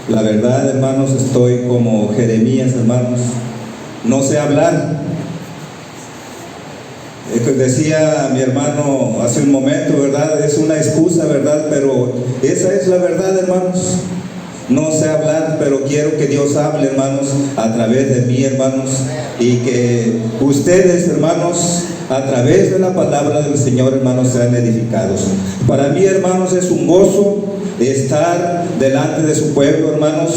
La verdad, hermanos, estoy como Jeremías, hermanos. No sé hablar. Decía mi hermano hace un momento, ¿verdad? Es una excusa, ¿verdad? Pero esa es la verdad, hermanos. No sé hablar, pero quiero que Dios hable, hermanos, a través de mí, hermanos. Y que ustedes, hermanos, a través de la palabra del Señor, hermanos, sean edificados. Para mí, hermanos, es un gozo estar delante de su pueblo, hermanos,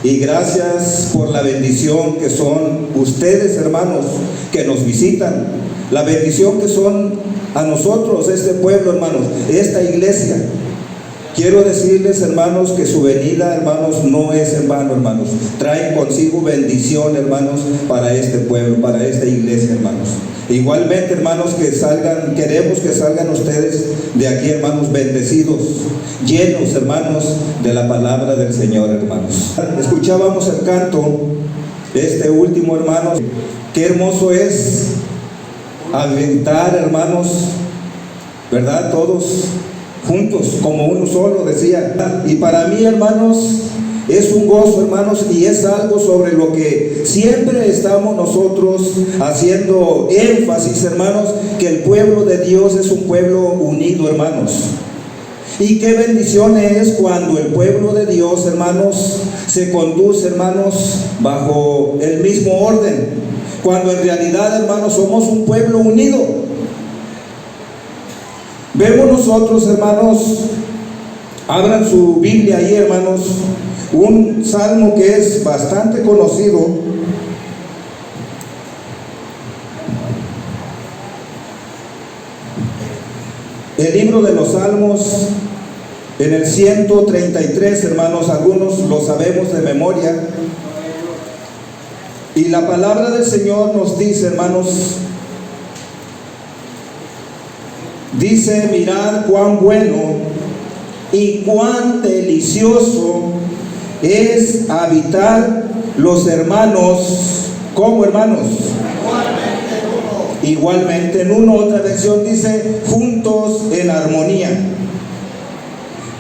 y gracias por la bendición que son ustedes, hermanos, que nos visitan, la bendición que son a nosotros, este pueblo, hermanos, esta iglesia. Quiero decirles, hermanos, que su venida, hermanos, no es en vano, hermanos. Traen consigo bendición, hermanos, para este pueblo, para esta iglesia, hermanos. Igualmente, hermanos, queremos que salgan ustedes de aquí, hermanos, bendecidos, llenos, hermanos, de la palabra del Señor, hermanos. Escuchábamos el canto, este último, hermanos. Qué hermoso es aventar, hermanos, ¿verdad? Todos juntos, como uno solo, decía. Y para mí, hermanos, es un gozo, hermanos, y es algo sobre lo que siempre estamos nosotros haciendo énfasis, hermanos, que el pueblo de Dios es un pueblo unido, hermanos. Y qué bendición es cuando el pueblo de Dios, hermanos, se conduce, hermanos, bajo el mismo orden. Cuando en realidad, hermanos, somos un pueblo unido. Vemos nosotros, hermanos, abran su Biblia ahí, hermanos, un salmo que es bastante conocido. El libro de los Salmos, en el 133, hermanos, algunos lo sabemos de memoria. Y la palabra del Señor nos dice, hermanos, dice: mirad cuán bueno y cuán delicioso es habitar los hermanos. ¿Cómo, hermanos? Igualmente en uno. Otra versión dice: juntos en armonía.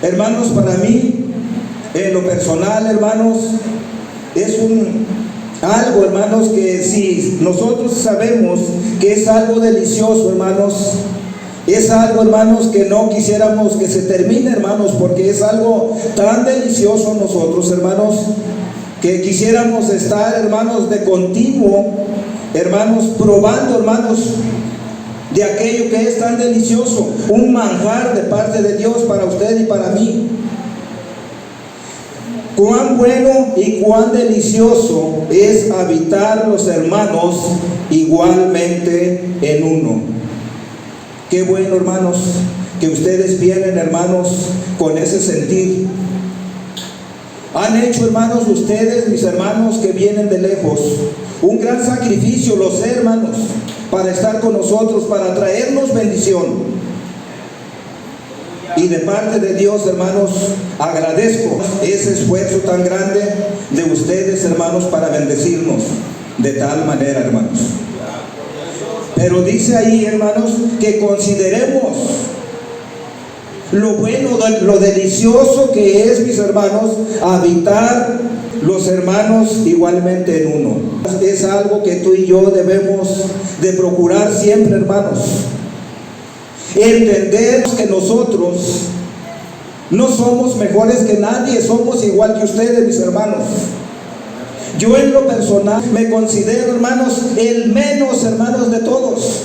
Hermanos, para mí, en lo personal, hermanos, es algo, hermanos, que si nosotros sabemos que es algo delicioso, hermanos, es algo, hermanos, que no quisiéramos que se termine, hermanos, porque es algo tan delicioso nosotros, hermanos, que quisiéramos estar, hermanos, de continuo, hermanos, probando, hermanos, de aquello que es tan delicioso, un manjar de parte de Dios para usted y para mí. Cuán bueno y cuán delicioso es habitar los hermanos igualmente en uno. Qué bueno, hermanos, que ustedes vienen, hermanos, con ese sentir. Han hecho, hermanos, ustedes, mis hermanos que vienen de lejos, un gran sacrificio, lo sé, hermanos, para estar con nosotros, para traernos bendición. Y de parte de Dios, hermanos, agradezco ese esfuerzo tan grande de ustedes, hermanos, para bendecirnos de tal manera, hermanos. Pero dice ahí, hermanos, que consideremos lo bueno, lo delicioso que es, mis hermanos, habitar los hermanos igualmente en uno. Es algo que tú y yo debemos de procurar siempre, hermanos. Entender que nosotros no somos mejores que nadie, somos igual que ustedes, mis hermanos. Yo en lo personal me considero, hermanos, el menos, hermanos, de todos.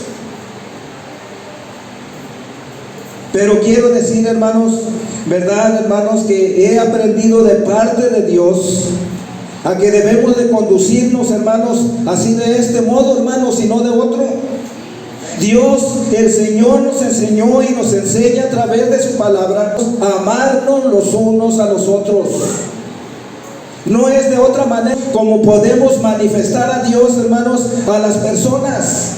Pero quiero decir, hermanos, verdad, hermanos, que he aprendido de parte de Dios a que debemos de conducirnos, hermanos, así de este modo, hermanos, y no de otro. Dios, el Señor, nos enseñó y nos enseña a través de su palabra a amarnos los unos a los otros. No es de otra manera como podemos manifestar a Dios, hermanos, a las personas.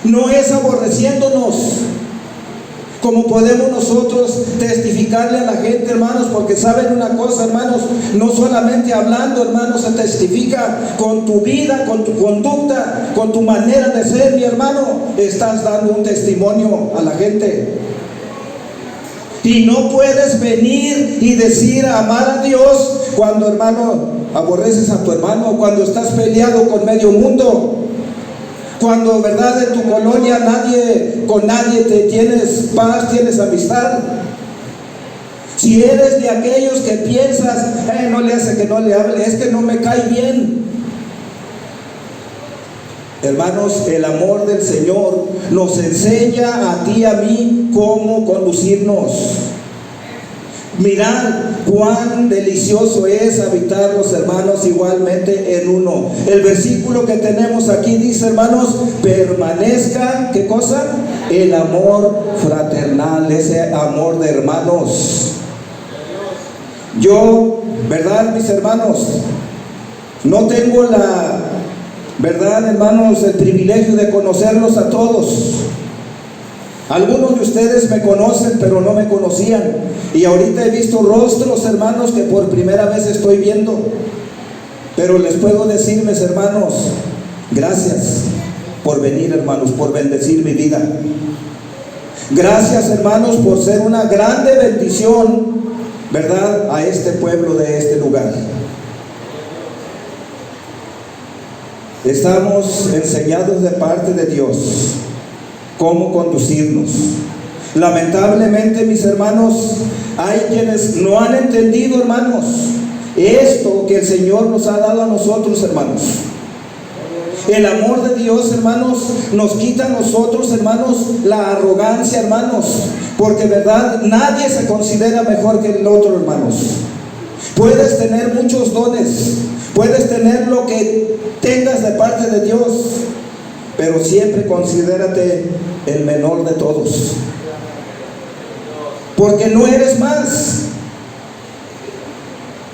No es aborreciéndonos como podemos nosotros testificarle a la gente, hermanos, porque saben una cosa, hermanos, no solamente hablando, hermanos, se testifica con tu vida, con tu conducta, con tu manera de ser, mi hermano, estás dando un testimonio a la gente. Y no puedes venir y decir amar a Dios cuando, hermano, aborreces a tu hermano, cuando estás peleado con medio mundo, cuando, verdad, en tu colonia con nadie te tienes paz, tienes amistad. Si eres de aquellos que piensas, no le hace que no le hable, es que no me cae bien. Hermanos, el amor del Señor nos enseña a ti y a mí cómo conducirnos. Mirad cuán delicioso es habitar los hermanos igualmente en uno. El versículo que tenemos aquí dice, hermanos, permanezca, ¿qué cosa? El amor fraternal, ese amor de hermanos. Yo, verdad, mis hermanos, no tengo verdad, hermanos, el privilegio de conocerlos a todos. Algunos de ustedes me conocen, pero no me conocían. Y ahorita he visto rostros, hermanos, que por primera vez estoy viendo. Pero les puedo decir, mis hermanos, gracias por venir, hermanos, por bendecir mi vida. Gracias, hermanos, por ser una grande bendición, verdad, a este pueblo de este lugar. Estamos enseñados de parte de Dios cómo conducirnos. Lamentablemente, mis hermanos, hay quienes no han entendido, hermanos, esto que el Señor nos ha dado a nosotros, hermanos. El amor de Dios, hermanos, nos quita a nosotros, hermanos, la arrogancia, hermanos, porque, verdad, nadie se considera mejor que el otro, hermanos. Puedes tener muchos dones, puedes tener lo que tengas de parte de Dios, pero siempre considérate el menor de todos, porque no eres más.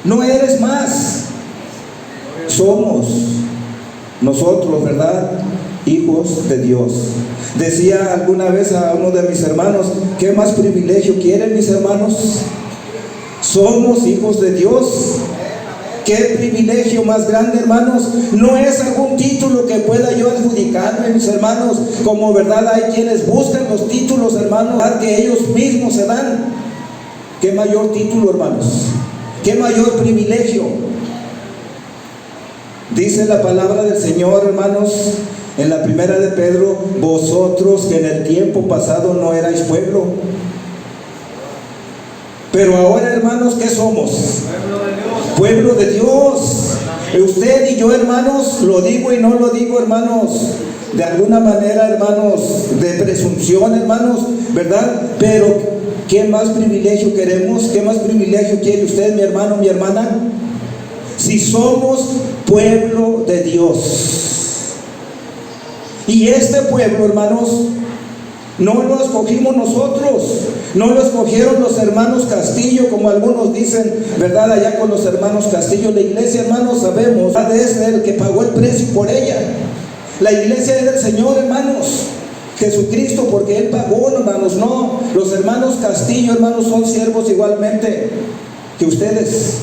No eres más. Somos nosotros, ¿verdad?, hijos de Dios. Decía alguna vez a uno de mis hermanos, ¿qué más privilegio quieren, mis hermanos? Somos hijos de Dios. Qué privilegio más grande, hermanos. No es algún título que pueda yo adjudicarme, mis hermanos, como, verdad, hay quienes buscan los títulos, hermanos, que ellos mismos se dan. Qué mayor título, hermanos, qué mayor privilegio. Dice la palabra del Señor, hermanos, en la primera de Pedro, vosotros que en el tiempo pasado no erais pueblo, pero ahora, hermanos, ¿qué somos? Pueblo de Dios. Usted y yo, hermanos, lo digo y no lo digo, hermanos, de alguna manera, hermanos, de presunción, hermanos, ¿verdad? Pero ¿qué más privilegio queremos? ¿Qué más privilegio quiere usted, mi hermano, mi hermana? Si somos pueblo de Dios. Y este pueblo, hermanos, no lo escogimos nosotros, no lo escogieron los hermanos Castillo, como algunos dicen, ¿verdad? Allá con los hermanos Castillo. La iglesia, hermanos, sabemos, es el que pagó el precio por ella. La iglesia es del Señor, hermanos, Jesucristo, porque Él pagó, hermanos. No, los hermanos Castillo, hermanos, son siervos igualmente que ustedes.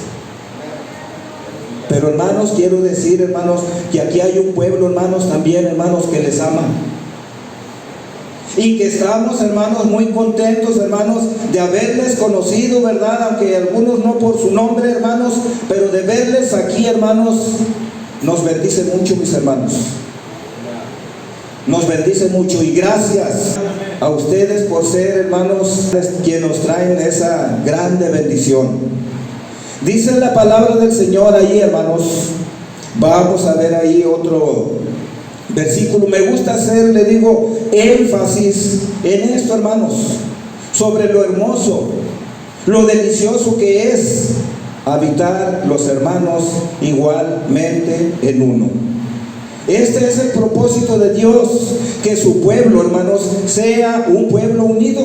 Pero, hermanos, quiero decir, hermanos, que aquí hay un pueblo, hermanos, también, hermanos, que les ama. Y que estamos, hermanos, muy contentos, hermanos, de haberles conocido, ¿verdad? Aunque algunos no por su nombre, hermanos, pero de verles aquí, hermanos, nos bendice mucho, mis hermanos. Nos bendice mucho, y gracias a ustedes por ser, hermanos, quienes nos traen esa grande bendición. Dice la palabra del Señor ahí, hermanos. Vamos a ver ahí otro versículo. Me gusta hacer, le digo, énfasis en esto, hermanos, sobre lo hermoso, lo delicioso que es habitar los hermanos igualmente en uno. Este es el propósito de Dios, que su pueblo, hermanos, sea un pueblo unido,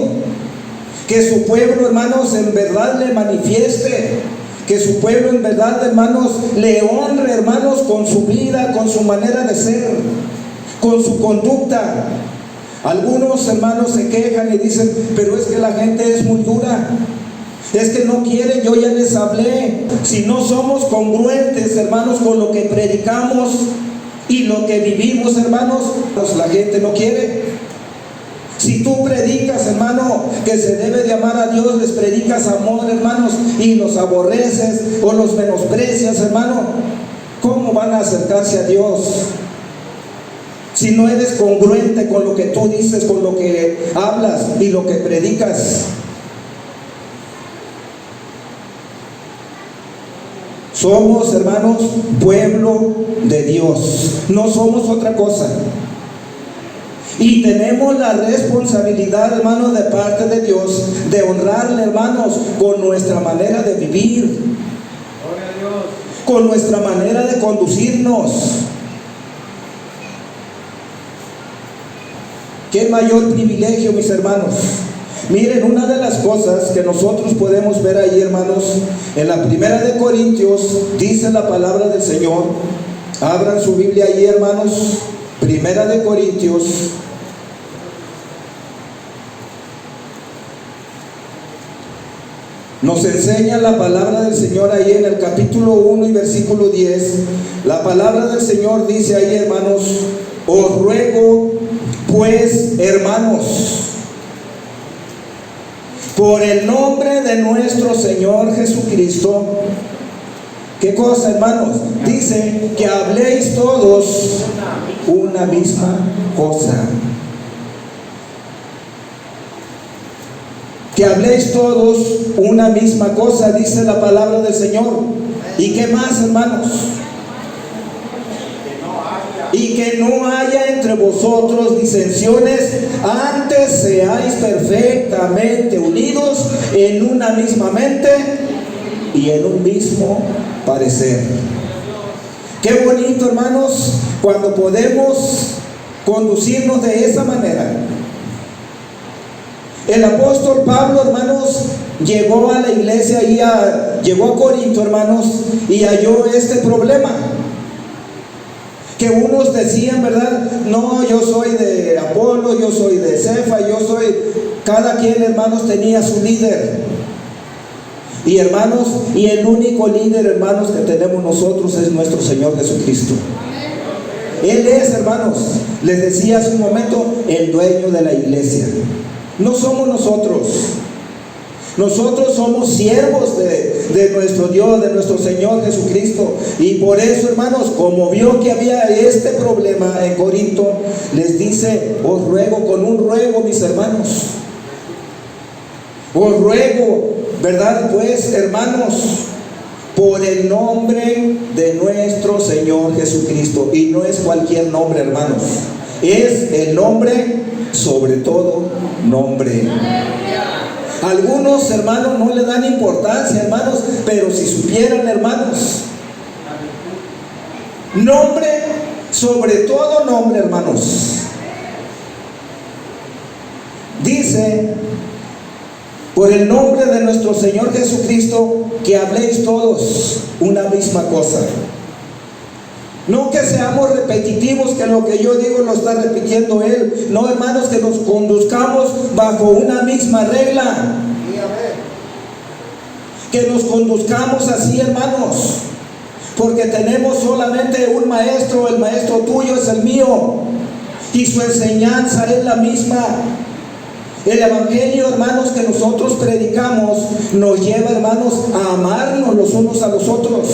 que su pueblo, hermanos, en verdad le manifieste, que su pueblo en verdad, hermanos, le honre, hermanos, con su vida, con su manera de ser, con su conducta. Algunos, hermanos, se quejan y dicen, pero es que la gente es muy dura, es que no quieren. Yo ya les hablé. Si no somos congruentes, hermanos, con lo que predicamos y lo que vivimos, hermanos, pues la gente no quiere. Si tú predicas, hermano, que se debe de amar a Dios, les predicas amor, hermanos, y los aborreces o los menosprecias, hermano, ¿cómo van a acercarse a Dios? Si no eres congruente con lo que tú dices, con lo que hablas y lo que predicas. Somos, hermanos, pueblo de Dios. No somos otra cosa. Y tenemos la responsabilidad, hermanos, de parte de Dios, de honrarle, hermanos, con nuestra manera de vivir, con nuestra manera de conducirnos. Qué mayor privilegio, mis hermanos. Miren, una de las cosas que nosotros podemos ver ahí, hermanos, en la 1 de Corintios, dice la palabra del Señor. Abran su Biblia ahí, hermanos. 1 de Corintios. Nos enseña la palabra del Señor ahí en el capítulo 1 y versículo 10. La palabra del Señor dice ahí, hermanos: os ruego, pues, hermanos, por el nombre de nuestro Señor Jesucristo. ¿Qué cosa, hermanos? Dice que habléis todos una misma cosa. Que habléis todos una misma cosa, dice la palabra del Señor. ¿Y qué más, hermanos? Y que no haya entre vosotros disensiones, antes seáis perfectamente unidos en una misma mente y en un mismo parecer. Qué bonito, hermanos, cuando podemos conducirnos de esa manera. El apóstol Pablo, hermanos, llegó a la iglesia llegó a Corinto, hermanos, y halló este problema. Que unos decían, ¿verdad? No, yo soy de Apolo, yo soy de Cefa, cada quien, hermanos, tenía su líder. Y hermanos, y el único líder, hermanos, que tenemos nosotros es nuestro Señor Jesucristo. Él es, hermanos, les decía hace un momento, el dueño de la iglesia. No somos nosotros. Nosotros somos siervos de nuestro Dios, de nuestro Señor Jesucristo. Y por eso, hermanos, como vio que había este problema en Corinto, les dice: os ruego, con un ruego, mis hermanos, os ruego, ¿verdad? Pues, hermanos, por el nombre de nuestro Señor Jesucristo. Y no es cualquier nombre, hermanos, es el nombre sobre todo nombre. Algunos, hermanos, no le dan importancia, hermanos, pero si supieran, hermanos, nombre sobre todo nombre, hermanos. Dice: por el nombre de nuestro Señor Jesucristo, que habléis todos una misma cosa. No que seamos repetitivos, que lo que yo digo lo está repitiendo él. No, hermanos, que nos conduzcamos bajo una misma regla. Que nos conduzcamos así, hermanos, porque tenemos solamente un maestro. El maestro tuyo es el mío, y su enseñanza es la misma. El evangelio, hermanos, que nosotros predicamos nos lleva, hermanos, a amarnos los unos a los otros.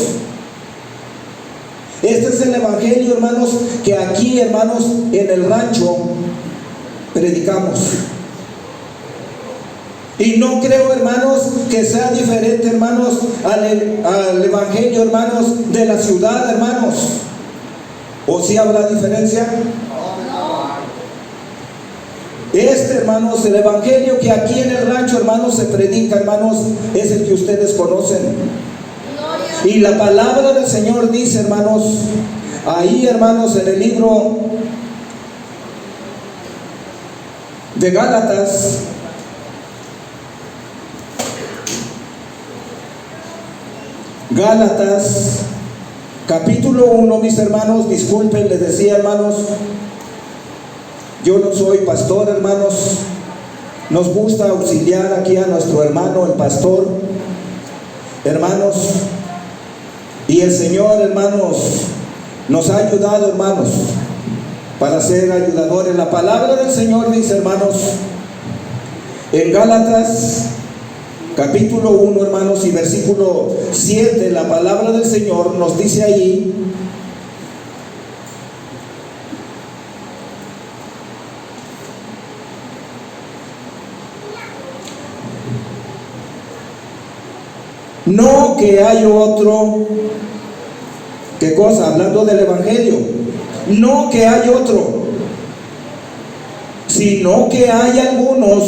Este es el evangelio, hermanos, que aquí, hermanos, en el rancho predicamos. Y no creo, hermanos, que sea diferente, hermanos, al evangelio, hermanos, de la ciudad, hermanos. ¿O sí habrá diferencia? Hermanos, el evangelio que aquí en el rancho, hermanos, se predica, hermanos, es el que ustedes conocen. Y la palabra del Señor dice, hermanos, ahí, hermanos, en el libro de Gálatas, capítulo 1, mis hermanos, disculpen, les decía, hermanos, yo no soy pastor, hermanos. Nos gusta auxiliar aquí a nuestro hermano, el pastor, hermanos. Y el Señor, hermanos, nos ha ayudado, hermanos, para ser ayudadores. La palabra del Señor dice, hermanos, en Gálatas capítulo 1, hermanos, y versículo 7, la palabra del Señor nos dice allí: no que hay otro, ¿qué cosa? Hablando del Evangelio, no que hay otro, sino que hay algunos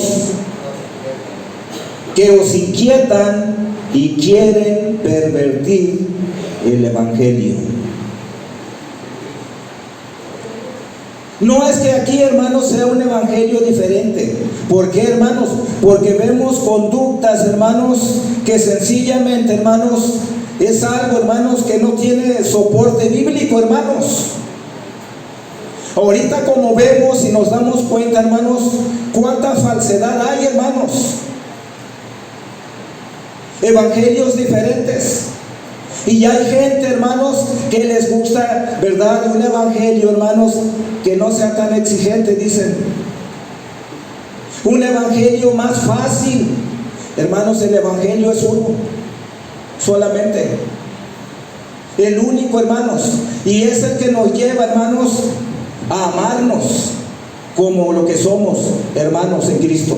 que os inquietan y quieren pervertir el Evangelio. No es que aquí, hermanos, sea un evangelio diferente. ¿Por qué, hermanos? Porque vemos conductas, hermanos, que sencillamente, hermanos, es algo, hermanos, que no tiene soporte bíblico, hermanos. Ahorita, como vemos y nos damos cuenta, hermanos, cuánta falsedad hay, hermanos. Evangelios diferentes. Y hay gente, hermanos, que les gusta, ¿verdad?, un evangelio, hermanos, que no sea tan exigente, dicen. Un evangelio más fácil. Hermanos, el evangelio es uno, solamente. El único, hermanos. Y es el que nos lleva, hermanos, a amarnos como lo que somos, hermanos, en Cristo.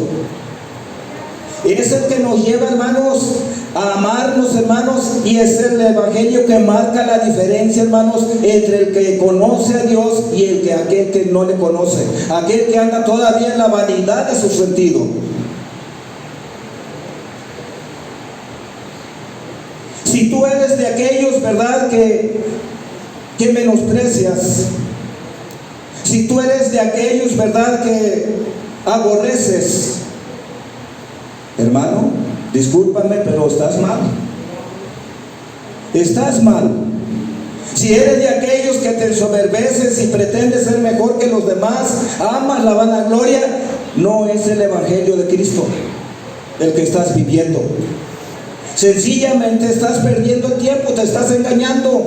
Es el que nos lleva, hermanos, a amarnos, hermanos, y es el evangelio que marca la diferencia, hermanos, entre el que conoce a Dios y aquel que no le conoce, aquel que anda todavía en la vanidad de su sentido. Si tú eres de aquellos, ¿verdad?, que menosprecias, si tú eres de aquellos, ¿verdad?, que aborreces, hermano, discúlpame, pero estás mal. Estás mal. Si eres de aquellos que te ensoberbeces y pretendes ser mejor que los demás, amas la vanagloria, no es el evangelio de Cristo el que estás viviendo. Sencillamente estás perdiendo el tiempo, te estás engañando.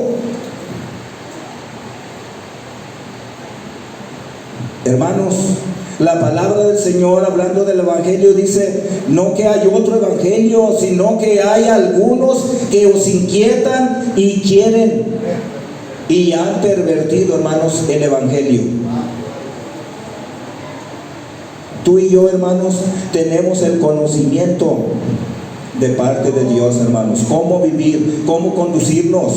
Hermanos, la palabra del Señor, hablando del evangelio, dice: no que hay otro evangelio, sino que hay algunos que os inquietan y quieren, y han pervertido, hermanos, el evangelio. Tú y yo, hermanos, tenemos el conocimiento de parte de Dios, hermanos, cómo vivir, cómo conducirnos.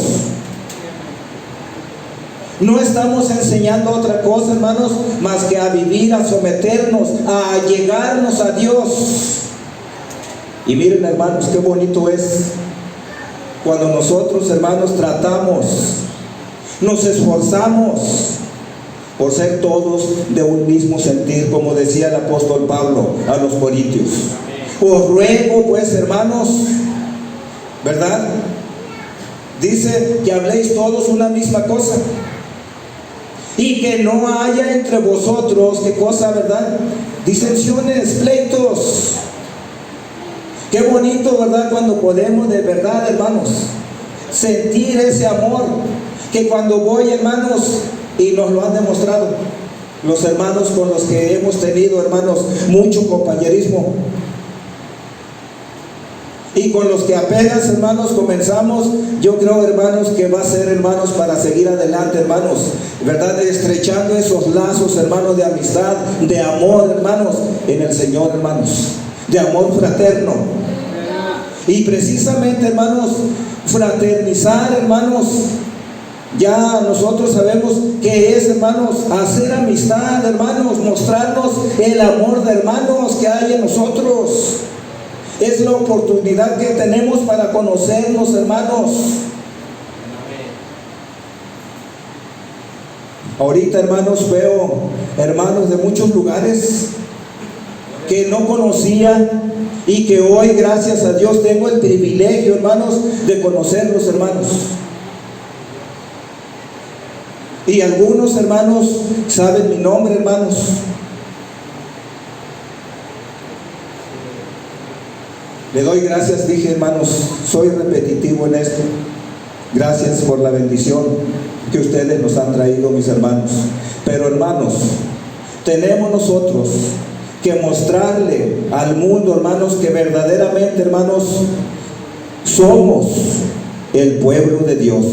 No estamos enseñando otra cosa, hermanos, más que a vivir, a someternos, a allegarnos a Dios. Y miren, hermanos, qué bonito es cuando nosotros, hermanos, tratamos, nos esforzamos por ser todos de un mismo sentir, como decía el apóstol Pablo a los corintios. Os ruego, pues, hermanos, ¿verdad? Dice que habléis todos una misma cosa, y que no haya entre vosotros, ¿qué cosa, verdad?, disensiones, pleitos. Qué bonito, ¿verdad?, cuando podemos de verdad, hermanos, sentir ese amor, que cuando voy, hermanos, y nos lo han demostrado los hermanos con los que hemos tenido, hermanos, mucho compañerismo, y con los que apenas, hermanos, comenzamos, yo creo, hermanos, que va a ser, hermanos, para seguir adelante, hermanos, ¿verdad?, estrechando esos lazos, hermanos, de amistad, de amor, hermanos, en el Señor, hermanos, de amor fraterno. Y precisamente, hermanos, fraternizar, hermanos, ya nosotros sabemos que es, hermanos, hacer amistad, hermanos, mostrarnos el amor de hermanos que hay en nosotros. Es la oportunidad que tenemos para conocernos, hermanos. Ahorita, hermanos, veo hermanos de muchos lugares que no conocía y que hoy, gracias a Dios, tengo el privilegio, hermanos, de conocerlos, hermanos. Y algunos, hermanos, saben mi nombre, hermanos. Le doy gracias, dije, hermanos, soy repetitivo en esto. Gracias por la bendición. que ustedes nos han traído, mis hermanos. Pero hermanos, tenemos nosotros que mostrarle al mundo, hermanos, que verdaderamente, hermanos, somos el pueblo de Dios.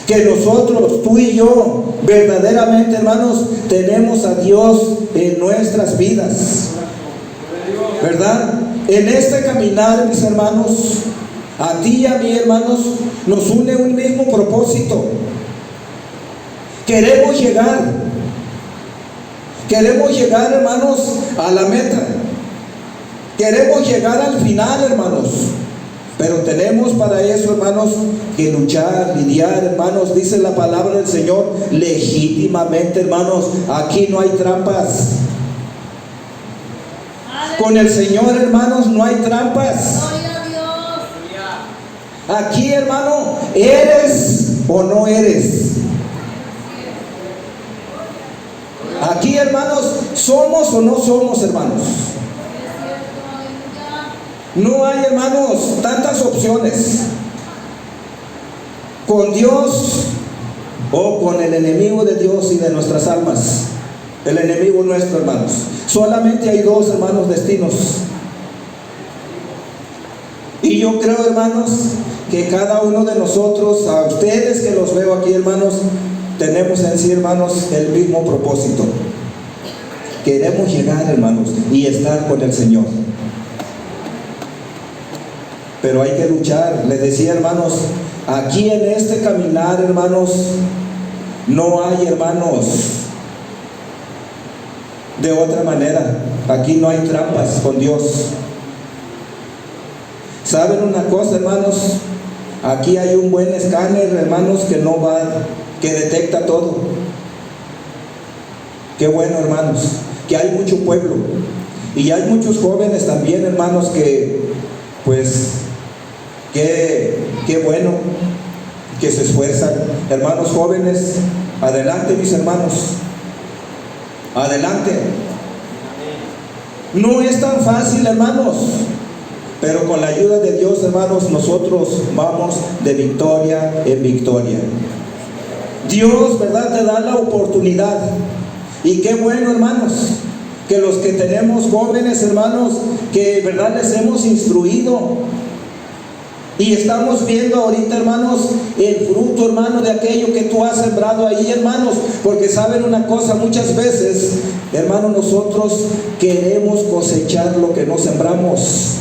Que nosotros, tú y yo, verdaderamente, hermanos, tenemos a Dios en nuestras vidas, ¿verdad? En este caminar, mis hermanos, a ti y a mí, hermanos, nos une un mismo propósito. Queremos llegar, hermanos, a la meta. Queremos llegar al final, hermanos. Pero tenemos para eso, hermanos, que luchar, lidiar, hermanos, dice la palabra del Señor, legítimamente, hermanos. Aquí no hay trampas. Con el Señor, hermanos, no hay trampas. Aquí, hermano, ¿eres o no eres? Aquí, hermanos, ¿somos o no somos, hermanos? No hay, hermanos, tantas opciones. Con Dios o con el enemigo de Dios y de nuestras almas. El enemigo nuestro, hermanos. Solamente hay dos, hermanos, destinos. Y yo creo, hermanos, que cada uno de nosotros, a ustedes que los veo aquí, hermanos, tenemos en sí, hermanos, el mismo propósito. Queremos llegar, hermanos, y estar con el Señor. Pero hay que luchar. Les decía, hermanos, aquí en este caminar, hermanos, no hay, hermanos, de otra manera. Aquí no hay trampas con Dios. ¿Saben una cosa, hermanos? Aquí hay un buen escáner, hermanos, que detecta todo. Qué bueno, hermanos, que hay mucho pueblo. Y hay muchos jóvenes también, hermanos, que, pues, qué bueno, que se esfuerzan. Hermanos jóvenes, adelante, mis hermanos. Adelante. No es tan fácil, hermanos. Pero con la ayuda de Dios, hermanos, nosotros vamos de victoria en victoria. Dios, ¿verdad?, te da la oportunidad. Y qué bueno, hermanos, que los que tenemos jóvenes, hermanos, que, ¿verdad?, les hemos instruido. Y estamos viendo ahorita, hermanos, el fruto, hermano, de aquello que tú has sembrado ahí, hermanos. Porque saben una cosa, muchas veces, hermanos, nosotros queremos cosechar lo que no sembramos.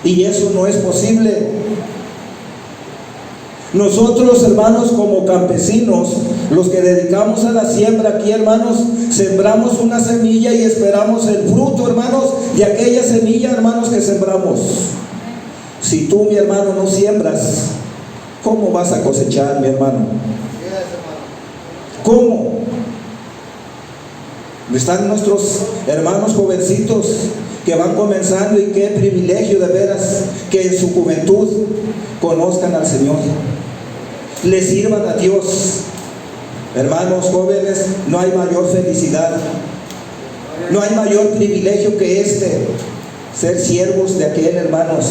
Y eso no es posible. Nosotros, hermanos, como campesinos, los que dedicamos a la siembra aquí, hermanos, sembramos una semilla y esperamos el fruto, hermanos, de aquella semilla, hermanos, que sembramos. Si tú, mi hermano, no siembras, ¿cómo vas a cosechar, mi hermano? ¿Cómo? Están nuestros hermanos jovencitos que van comenzando, y qué privilegio de veras que en su juventud conozcan al Señor, le sirvan a Dios. Hermanos jóvenes, no hay mayor felicidad, no hay mayor privilegio que ser siervos de aquel, hermanos,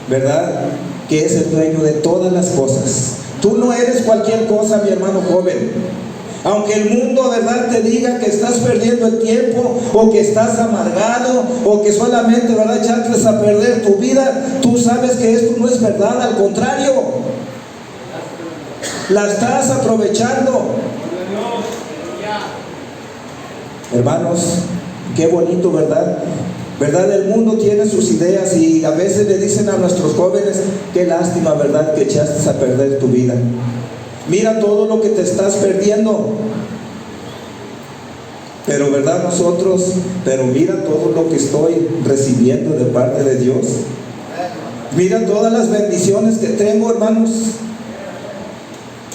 ¿verdad?, que es el dueño de todas las cosas. Tú no eres cualquier cosa, mi hermano joven. Aunque el mundo, ¿verdad?, te diga que estás perdiendo el tiempo, o que estás amargado, o que solamente, ¿verdad?, echaste a perder tu vida, tú sabes que esto no es verdad. Al contrario, la estás aprovechando. Hermanos, qué bonito, ¿verdad? El mundo tiene sus ideas, y a veces le dicen a nuestros jóvenes: qué lástima, ¿verdad?, que echaste a perder tu vida. Mira todo lo que te estás perdiendo. Pero, ¿verdad?, pero mira todo lo que estoy recibiendo de parte de Dios. Mira todas las bendiciones que tengo, hermanos.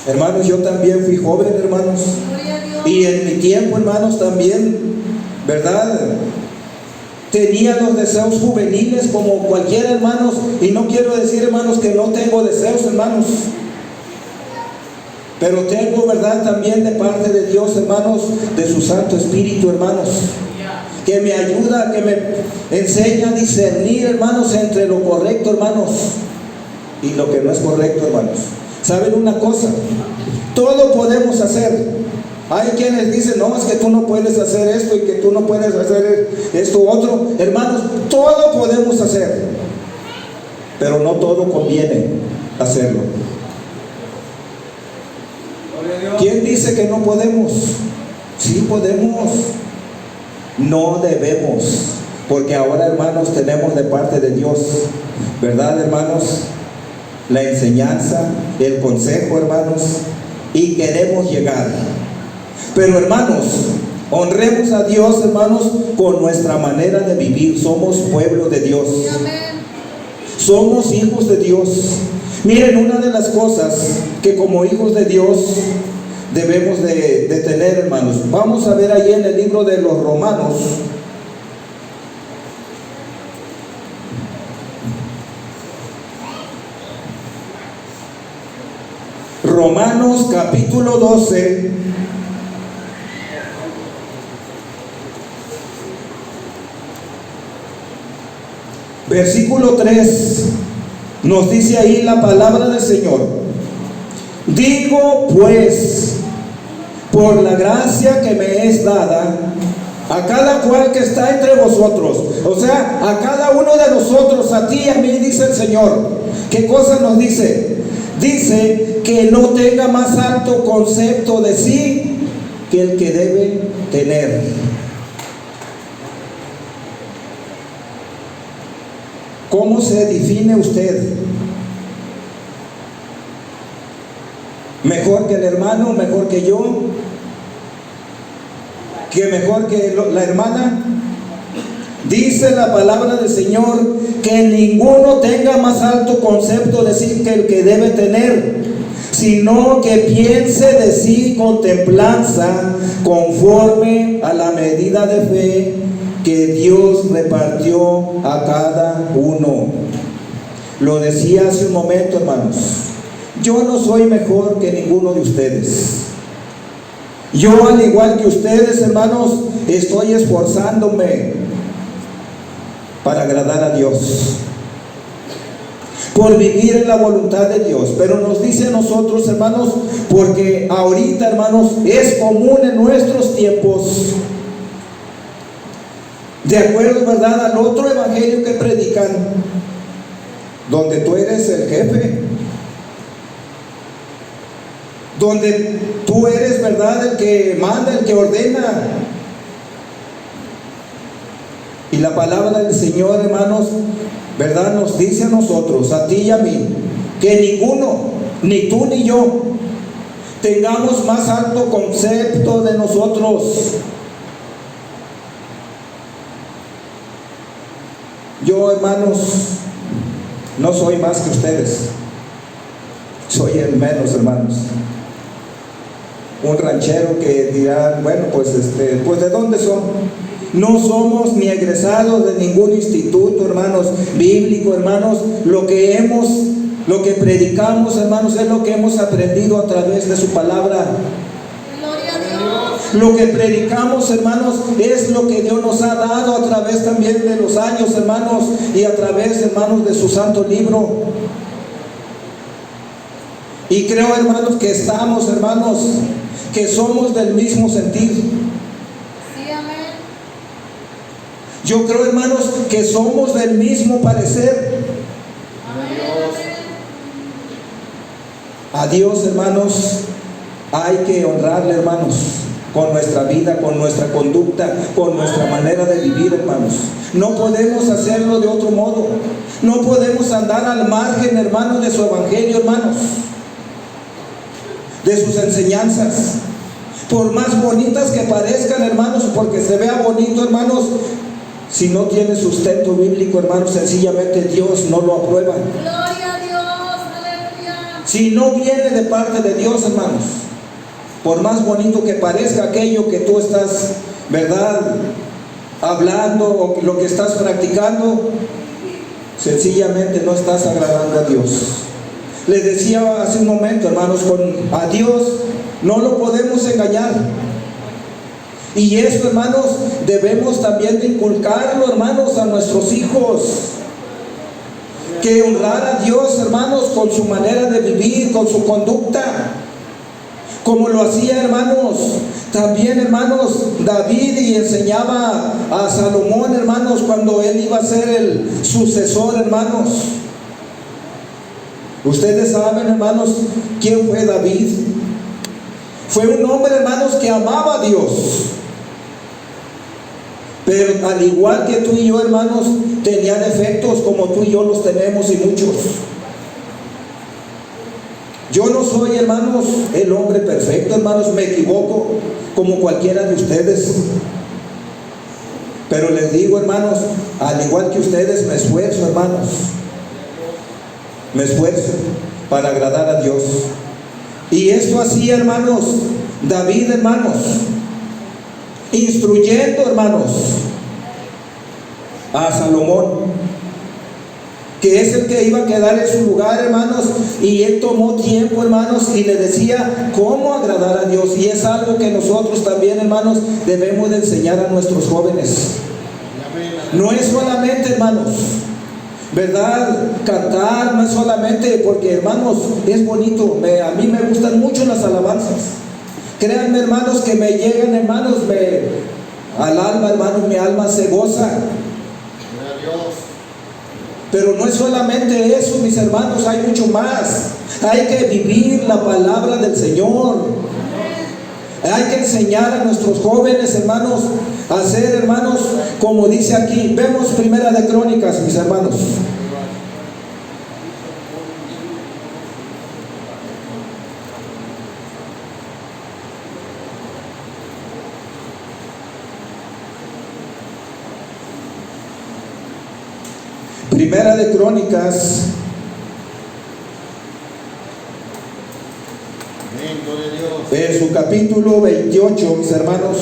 Hermanos, yo también fui joven, hermanos. Y en mi tiempo, hermanos, también, ¿verdad?, tenía los deseos juveniles como cualquiera, hermanos. Y no quiero decir, hermanos, que no tengo deseos, hermanos. Pero tengo, ¿verdad?, también de parte de Dios, hermanos, de su Santo Espíritu, hermanos, que me ayuda, que me enseña a discernir, hermanos, entre lo correcto, hermanos, y lo que no es correcto, hermanos. ¿Saben una cosa? Todo podemos hacer. Hay quienes dicen, no, es que tú no puedes hacer esto y que tú no puedes hacer esto otro. Hermanos, todo podemos hacer, pero no todo conviene hacerlo. ¿Quién dice que no podemos? Sí podemos. No debemos, porque ahora, hermanos, tenemos de parte de Dios, ¿verdad, hermanos? La enseñanza, el consejo, hermanos, y queremos llegar. Pero, hermanos, honremos a Dios, hermanos, con nuestra manera de vivir. Somos pueblo de Dios. Somos hijos de Dios. Miren, una de las cosas que como hijos de Dios debemos de tener, hermanos. Vamos a ver ahí en el libro de los Romanos. Romanos capítulo 12. Versículo 3. Nos dice ahí la palabra del Señor. Digo pues, por la gracia que me es dada, a cada cual que está entre vosotros, o sea, a cada uno de nosotros, a ti y a mí, dice el Señor. ¿Qué cosa nos dice? Dice que no tenga más alto concepto de sí que el que debe tener. ¿Cómo se define usted? ¿Mejor que el hermano? ¿Mejor que yo? ¿Que mejor que la hermana? Dice la palabra del Señor que ninguno tenga más alto concepto de sí que el que debe tener, sino que piense de sí con templanza, conforme a la medida de fe que Dios repartió a cada uno. Lo decía hace un momento, hermanos. Yo no soy mejor que ninguno de ustedes. Yo, al igual que ustedes, hermanos, estoy esforzándome para agradar a Dios, por vivir en la voluntad de Dios. Pero nos dice a nosotros, hermanos, porque ahorita, hermanos, es común en nuestros tiempos, de acuerdo, ¿verdad?, al otro evangelio que predican, donde tú eres el jefe, donde tú eres, ¿verdad?, el que manda, el que ordena. Y la palabra del Señor, hermanos, ¿verdad?, nos dice a nosotros, a ti y a mí, que ninguno, ni tú ni yo, tengamos más alto concepto de nosotros. Yo, hermanos, no soy más que ustedes. Soy el menos, hermanos. Un ranchero que dirá, bueno, pues ¿de dónde son? No somos ni egresados de ningún instituto, hermanos, bíblico, hermanos. Lo que predicamos, hermanos, es lo que hemos aprendido a través de su palabra. Gloria a Dios. Lo que predicamos, hermanos, es lo que Dios nos ha dado a través también de los años, hermanos, y a través, hermanos, de su santo libro. Y creo, hermanos, que estamos, hermanos, que somos del mismo sentir. Sí, amén. Yo creo, hermanos, que somos del mismo parecer. Amén. A Dios, hermanos, hay que honrarle, hermanos, con nuestra vida, con nuestra conducta, con nuestra manera de vivir, hermanos. No podemos hacerlo de otro modo. No podemos andar al margen, hermanos, de su evangelio, hermanos, de sus enseñanzas. Por más bonitas que parezcan, hermanos, porque se vea bonito, hermanos, si no tiene sustento bíblico, hermanos, sencillamente Dios no lo aprueba. Gloria a Dios. Aleluya. Si no viene de parte de Dios, hermanos, por más bonito que parezca aquello que tú estás, ¿verdad?, hablando o lo que estás practicando, sencillamente no estás agradando a Dios. Les decía hace un momento, hermanos, a Dios no lo podemos engañar. Y esto, hermanos, debemos también de inculcarlo, hermanos, a nuestros hijos. que honrara a Dios, hermanos, con su manera de vivir, con su conducta, como lo hacía, hermanos, también, hermanos, David, y enseñaba a Salomón, hermanos, cuando él iba a ser el sucesor, hermanos. Ustedes saben, hermanos, quién fue David. Fue un hombre, hermanos, que amaba a Dios. Pero al igual que tú y yo, hermanos, tenía defectos como tú y yo los tenemos, y muchos. Yo no soy, hermanos, el hombre perfecto, hermanos, me equivoco como cualquiera de ustedes. Pero les digo, hermanos, al igual que ustedes, me esfuerzo, hermanos. Me esfuerzo para agradar a Dios. Y esto hacía, hermanos, David, hermanos, instruyendo, hermanos, a Salomón, que es el que iba a quedar en su lugar, hermanos, y él tomó tiempo, hermanos, y le decía cómo agradar a Dios. Y es algo que nosotros también, hermanos, debemos de enseñar a nuestros jóvenes. No es solamente, hermanos, ¿verdad?, cantar, no es solamente porque, hermanos, es bonito. A mí me gustan mucho las alabanzas. Créanme, hermanos, que me llegan, hermanos, al alma, hermanos, mi alma se goza. Pero no es solamente eso, mis hermanos, hay mucho más. Hay que vivir la palabra del Señor. Hay que enseñar a nuestros jóvenes, hermanos, a ser, hermanos, como dice aquí. Vemos Primera de Crónicas, mis hermanos. Primera de Crónicas, en su capítulo 28, mis hermanos,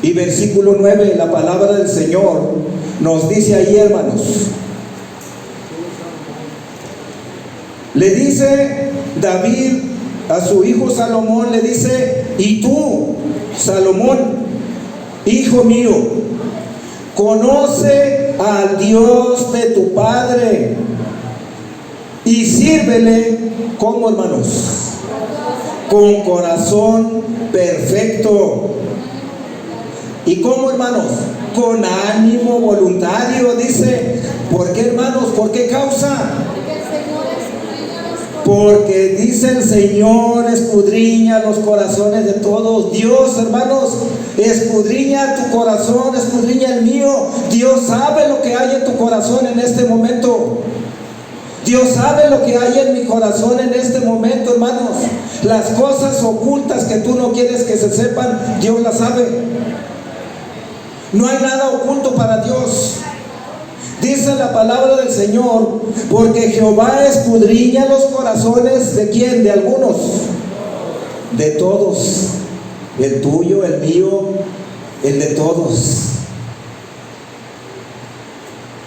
y versículo 9, la palabra del Señor nos dice ahí, hermanos, le dice David a su hijo Salomón, le dice: y tú, Salomón, hijo mío, conoce al Dios de tu padre y sírvele, como, hermanos, con corazón perfecto. ¿Y cómo, hermanos? Con ánimo voluntario, dice. ¿Por qué, hermanos? ¿Por qué causa? Porque dice el Señor escudriña los corazones de todos. Dios, hermanos, escudriña tu corazón, escudriña el mío. Dios sabe lo que hay en tu corazón en este momento. Dios sabe lo que hay en mi corazón en este momento, hermanos. Las cosas ocultas que tú no quieres que se sepan, Dios las sabe. No hay nada oculto para Dios. Dice la palabra del Señor: porque Jehová escudriña los corazones ¿de quién? De algunos, de todos. El tuyo, el mío, el de todos.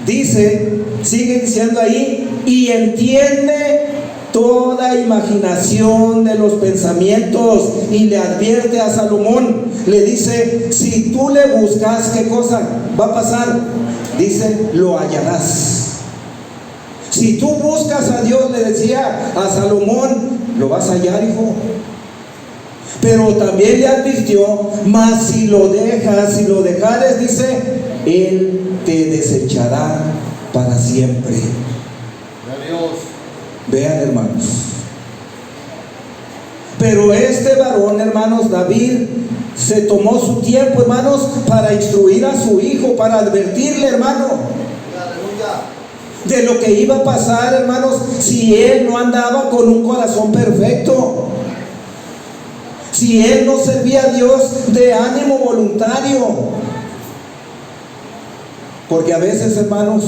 Dice, sigue diciendo ahí: y entiende toda imaginación de los pensamientos. Y le advierte a Salomón, le dice: si tú le buscas, ¿qué cosa va a pasar? Dice: lo hallarás. Si tú buscas a Dios, le decía a Salomón, lo vas a hallar, hijo. Pero también le advirtió: mas si lo dejas, si lo dejares, dice, Él te desechará para siempre. Adiós. Vean, hermanos. Pero este varón, hermanos, David, se tomó su tiempo, hermanos, para instruir a su hijo, para advertirle, hermano, de lo que iba a pasar, hermanos, si él no andaba con un corazón perfecto, si él no servía a Dios de ánimo voluntario. Porque a veces, hermanos,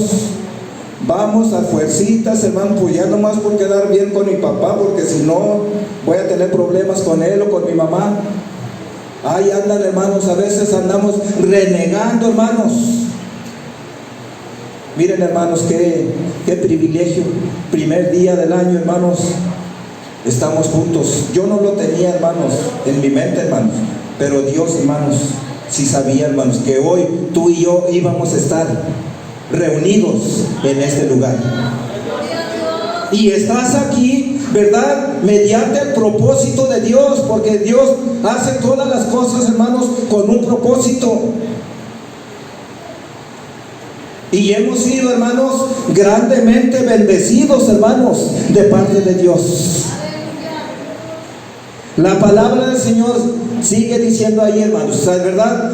vamos a fuercitas, hermanos, pues ya nomás por quedar bien con mi papá, porque si no voy a tener problemas con él o con mi mamá. Ahí andan, hermanos, a veces andamos renegando, hermanos. Miren, hermanos, qué privilegio. Primer día del año, hermanos, estamos juntos. Yo no lo tenía, hermanos, en mi mente, hermanos, pero Dios, hermanos, Si sabía, hermanos, que hoy tú y yo íbamos a estar reunidos en este lugar. Gloria a Dios. Y estás aquí, ¿verdad? Mediante el propósito de Dios, porque Dios hace todas las cosas, hermanos, con un propósito. Y hemos sido, hermanos, grandemente bendecidos, hermanos, de parte de Dios. Aleluya. La palabra del Señor sigue diciendo ahí, hermanos, ¿verdad?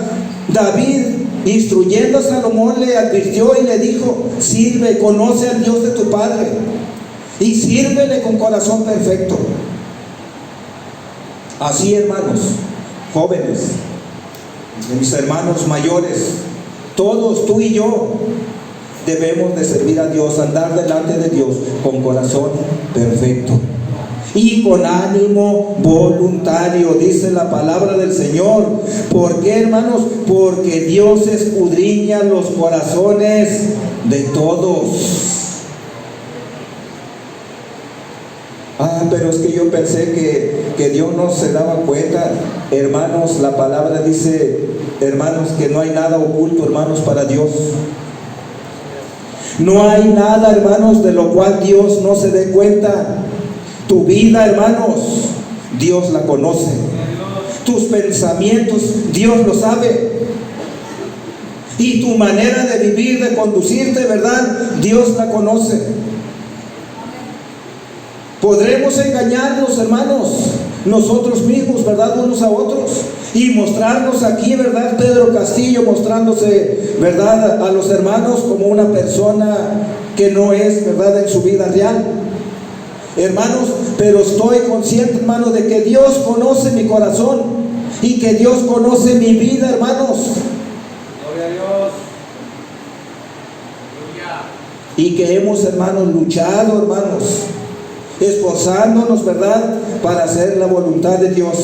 David, instruyendo a Salomón, le advirtió y le dijo: sirve, conoce al Dios de tu padre y sírvele con corazón perfecto. Así, hermanos, jóvenes, mis hermanos mayores, todos, tú y yo, debemos de servir a Dios, andar delante de Dios con corazón perfecto y con ánimo voluntario, dice la palabra del Señor. ¿Por qué, hermanos? Porque Dios escudriña los corazones de todos. Pero es que yo pensé que Dios no se daba cuenta. Hermanos, la palabra dice, hermanos, que no hay nada oculto, hermanos, para Dios. No hay nada, hermanos, de lo cual Dios no se dé cuenta. Tu vida, hermanos, Dios la conoce. Tus pensamientos, Dios lo sabe. Y tu manera de vivir, de conducirte, ¿verdad? Dios la conoce. Podremos engañarnos, hermanos, nosotros mismos, ¿verdad? Unos a otros. Y mostrarnos aquí, ¿verdad? Pedro Castillo mostrándose, ¿verdad? A los hermanos como una persona que no es, ¿verdad? En su vida real. Hermanos, pero estoy consciente, hermanos, de que Dios conoce mi corazón y que Dios conoce mi vida, hermanos. Gloria a Dios. Y que hemos, hermanos, luchado, hermanos, esforzándonos, ¿verdad? Para hacer la voluntad de Dios,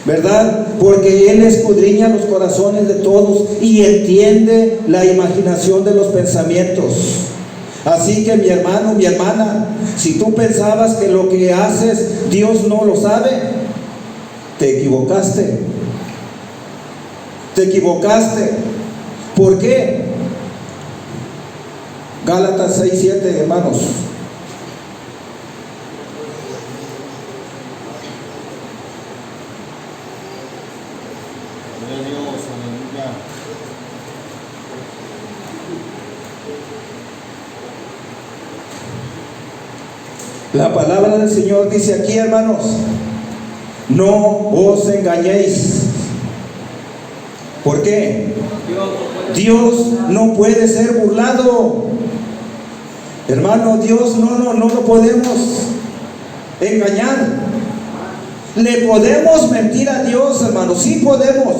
¿verdad? Porque Él escudriña los corazones de todos y entiende la imaginación de los pensamientos. Así que, mi hermano, mi hermana, si tú pensabas que lo que haces Dios no lo sabe, te equivocaste. Te equivocaste. ¿Por qué? Gálatas 6:7, hermanos. Gloria a Dios, aleluya. La palabra del Señor dice aquí, hermanos: no os engañéis. ¿Por qué? Dios no puede ser burlado. Hermano, Dios no lo podemos engañar. Le podemos mentir a Dios, hermanos, sí podemos.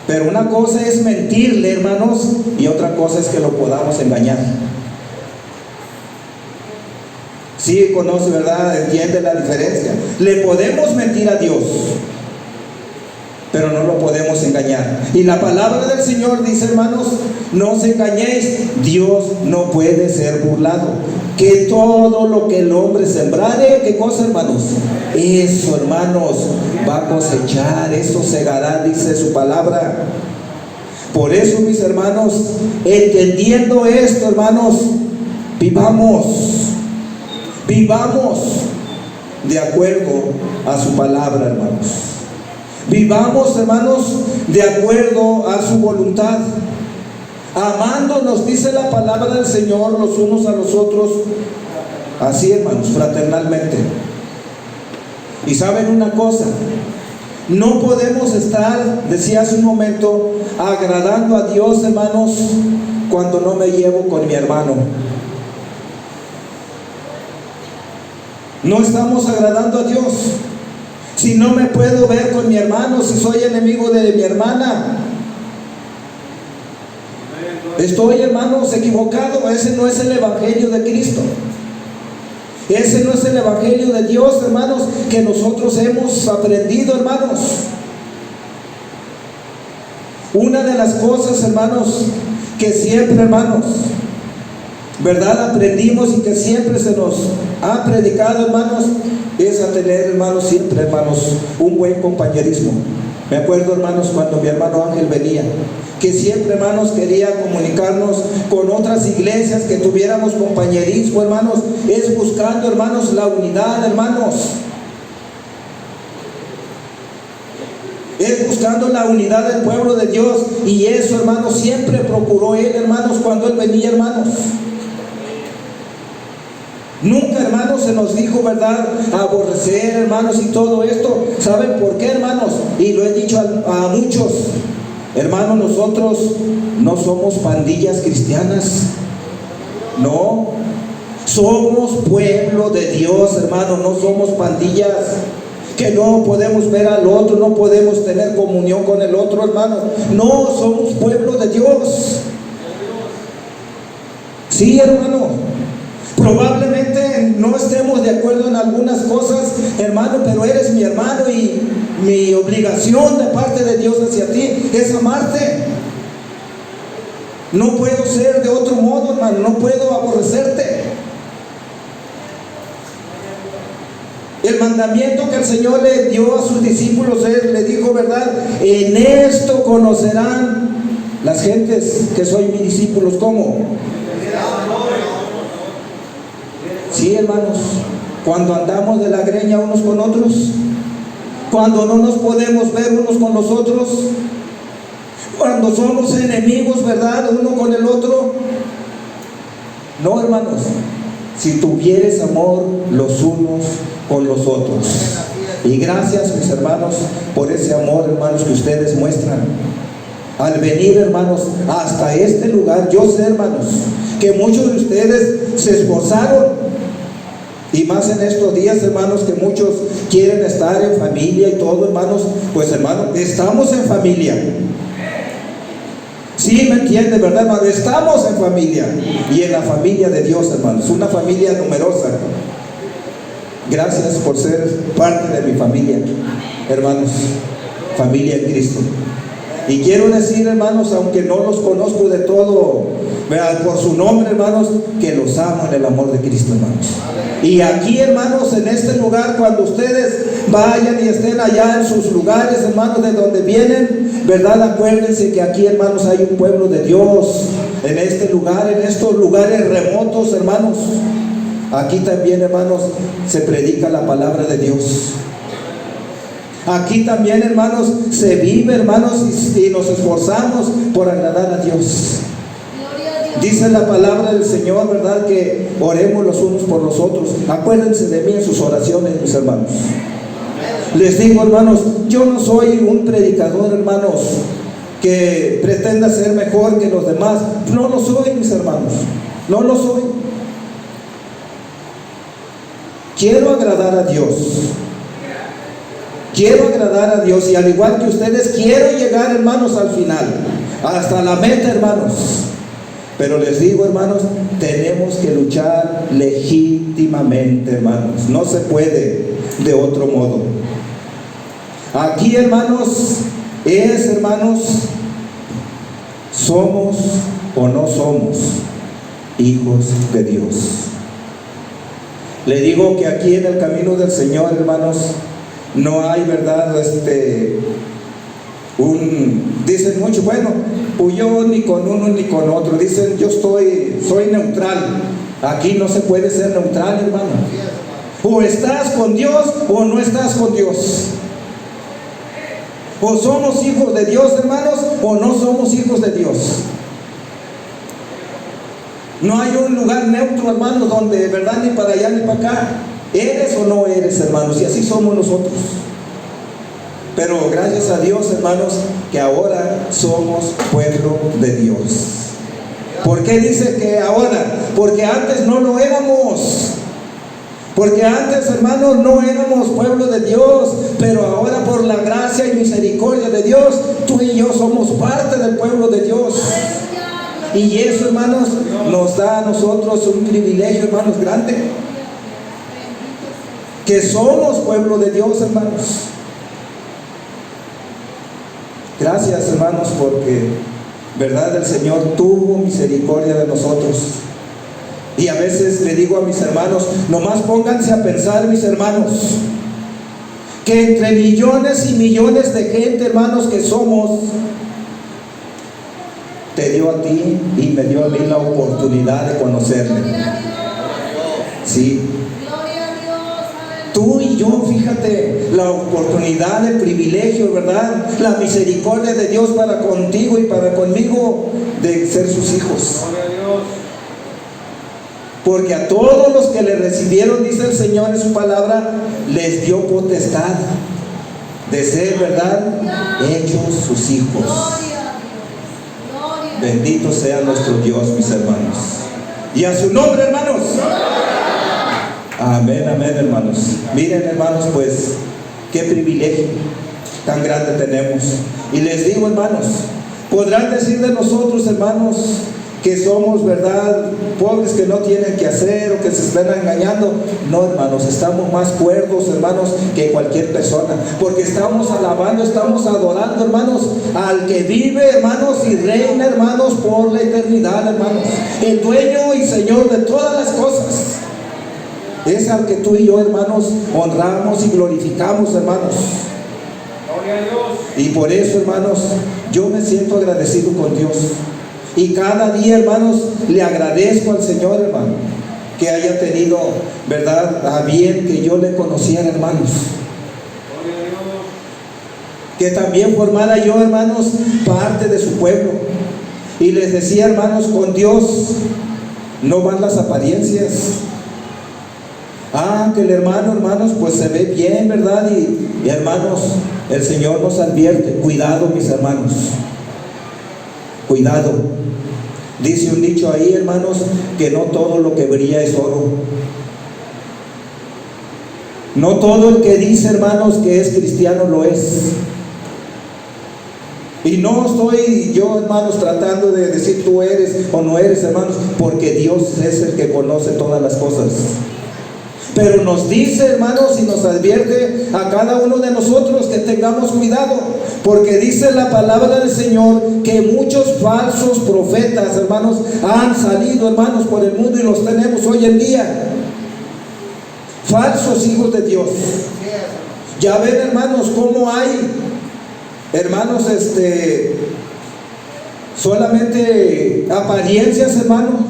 Pero una cosa es mentirle, hermanos, y otra cosa es que lo podamos engañar. Sí conoce, ¿verdad? Entiende la diferencia. Le podemos mentir a Dios, pero no lo podemos engañar. Y la palabra del Señor dice, hermanos: no os engañéis, Dios no puede ser burlado. Que todo lo que el hombre sembrare, ¿qué cosa, hermanos? Eso, hermanos, va a cosechar, eso segará, dice su palabra. Por eso, mis hermanos, entendiendo esto, hermanos, vivamos de acuerdo a su palabra, hermanos. Vivamos, hermanos, de acuerdo a su voluntad, amándonos, dice la palabra del Señor, los unos a los otros, así, hermanos, fraternalmente. Y saben una cosa, no podemos estar, decía hace un momento, agradando a Dios, hermanos, cuando no me llevo con mi hermano. No estamos agradando a Dios. Si no me puedo ver con mi hermano, si soy enemigo de mi hermana, estoy, hermanos, equivocado. Ese no es el evangelio de Cristo. Ese no es el evangelio de Dios, hermanos, que nosotros hemos aprendido, hermanos. Una de las cosas, hermanos, que siempre, hermanos, ¿verdad?, aprendimos y que siempre se nos ha predicado, hermanos, es a tener, hermanos, siempre, hermanos, un buen compañerismo. Me acuerdo, hermanos, cuando mi hermano Ángel venía, que siempre, hermanos, quería comunicarnos con otras iglesias, que tuviéramos compañerismo, hermanos. Es buscando, hermanos, la unidad, hermanos. Es buscando la unidad del pueblo de Dios. Y eso, hermanos, siempre procuró él, hermanos, cuando él venía, hermanos. Nunca, hermanos, se nos dijo, ¿verdad?, aborrecer, hermanos, y todo esto. ¿Saben por qué, hermanos? Y lo he dicho a muchos. Hermanos, nosotros no somos pandillas cristianas. No. Somos pueblo de Dios, hermanos. No somos pandillas que no podemos ver al otro, no podemos tener comunión con el otro, hermanos. No, somos pueblo de Dios. Sí, hermano. Probablemente no estemos de acuerdo en algunas cosas, hermano, pero eres mi hermano y mi obligación de parte de Dios hacia ti es amarte. No puedo ser de otro modo, hermano, no puedo aborrecerte. El mandamiento que el Señor le dio a sus discípulos le dijo, ¿verdad? En esto conocerán las gentes que soy mis discípulos. ¿Cómo? Sí, hermanos, cuando andamos de la greña unos con otros, cuando no nos podemos ver unos con los otros, cuando somos enemigos, ¿verdad?, uno con el otro. No, hermanos, si tuvieres amor los unos con los otros. Y gracias, mis hermanos, por ese amor, hermanos, que ustedes muestran al venir, hermanos, hasta este lugar. Yo sé, hermanos, que muchos de ustedes se esforzaron, y más en estos días, hermanos, que muchos quieren estar en familia y todo, hermanos. Pues, hermanos, estamos en familia. Sí, me entiende, ¿verdad, hermano? Estamos en familia, y en la familia de Dios, hermanos, una familia numerosa. Gracias por ser parte de mi familia, hermanos, familia en Cristo. Y quiero decir, hermanos, aunque no los conozco de todo, vean, por su nombre, hermanos, que los amo en el amor de Cristo, hermanos. Y aquí, hermanos, en este lugar, cuando ustedes vayan y estén allá en sus lugares, hermanos, de donde vienen, ¿verdad? Acuérdense que aquí, hermanos, hay un pueblo de Dios. En este lugar, en estos lugares remotos, hermanos, aquí también, hermanos, se predica la palabra de Dios. Aquí también, hermanos, se vive, hermanos, y nos esforzamos por agradar a Dios. Dice la palabra del Señor, ¿verdad?, que oremos los unos por los otros. Acuérdense de mí en sus oraciones, mis hermanos. Les digo, hermanos, yo no soy un predicador, hermanos, que pretenda ser mejor que los demás. No lo soy, mis hermanos. No lo soy. Quiero agradar a Dios. Quiero agradar a Dios, y al igual que ustedes, quiero llegar, hermanos, al final, hasta la meta, hermanos. Pero les digo, hermanos, tenemos que luchar legítimamente, hermanos. No se puede de otro modo. Aquí, hermanos, hermanos, somos o no somos hijos de Dios. Le digo que aquí en el camino del Señor, hermanos, no hay, ¿verdad?, dicen mucho, bueno, pues yo ni con uno ni con otro. Dicen, soy neutral. Aquí no se puede ser neutral, hermano. O estás con Dios o no estás con Dios. O somos hijos de Dios, hermanos, o no somos hijos de Dios. No hay un lugar neutro, hermanos, donde, ¿verdad?, ni para allá ni para acá. ¿Eres o no eres, hermanos? Y así somos nosotros. Pero gracias a Dios, hermanos, que ahora somos pueblo de Dios. ¿Por qué dice que ahora? Porque antes no lo éramos. Porque antes, hermanos, no éramos pueblo de Dios. Pero ahora, por la gracia y misericordia de Dios, tú y yo somos parte del pueblo de Dios. Y eso, hermanos, nos da a nosotros un privilegio, hermanos, grande. Que somos pueblo de Dios, hermanos. Gracias, hermanos, porque, ¿verdad?, el Señor tuvo misericordia de nosotros. Y a veces le digo a mis hermanos, nomás pónganse a pensar, mis hermanos, que entre millones y millones de gente, hermanos, que somos, te dio a ti y me dio a mí la oportunidad de conocerle. Sí. Tú y yo, fíjate, la oportunidad, el privilegio, ¿verdad? La misericordia de Dios para contigo y para conmigo de ser sus hijos. Porque a todos los que le recibieron, dice el Señor en su palabra, les dio potestad de ser, ¿verdad?, hechos sus hijos. Bendito sea nuestro Dios, mis hermanos. Y a su nombre, hermanos. Amén, amén, hermanos. Miren, hermanos, pues qué privilegio tan grande tenemos. Y les digo, hermanos, podrán decir de nosotros, hermanos, que somos, ¿verdad?, pobres que no tienen que hacer o que se están engañando. No, hermanos, estamos más cuerdos, hermanos, que cualquier persona, porque estamos alabando, estamos adorando, hermanos, al que vive, hermanos, y reina, hermanos, por la eternidad, hermanos, el dueño y Señor de todas las cosas. Es al que tú y yo, hermanos, honramos y glorificamos, hermanos. Gloria a Dios. Y por eso, hermanos, yo me siento agradecido con Dios. Y cada día, hermanos, le agradezco al Señor, hermano, que haya tenido, ¿verdad?, a bien que yo le conociera, hermanos. Gloria a Dios. Que también formara yo, hermanos, parte de su pueblo. Y les decía, hermanos, con Dios no van las apariencias. Que el hermano, hermanos, pues se ve bien, ¿verdad? Y hermanos, el Señor nos advierte: cuidado, mis hermanos, cuidado. Dice un dicho ahí, hermanos, que no todo lo que brilla es oro. No todo el que dice, hermanos, que es cristiano lo es. Y no estoy yo, hermanos, tratando de decir tú eres o no eres, hermanos, porque Dios es el que conoce todas las cosas. Pero nos dice, hermanos, y nos advierte a cada uno de nosotros que tengamos cuidado, porque dice la palabra del Señor que muchos falsos profetas, hermanos, han salido, hermanos, por el mundo, y los tenemos hoy en día. Falsos hijos de Dios. Ya ven, hermanos, cómo hay, hermanos, solamente apariencias, hermanos.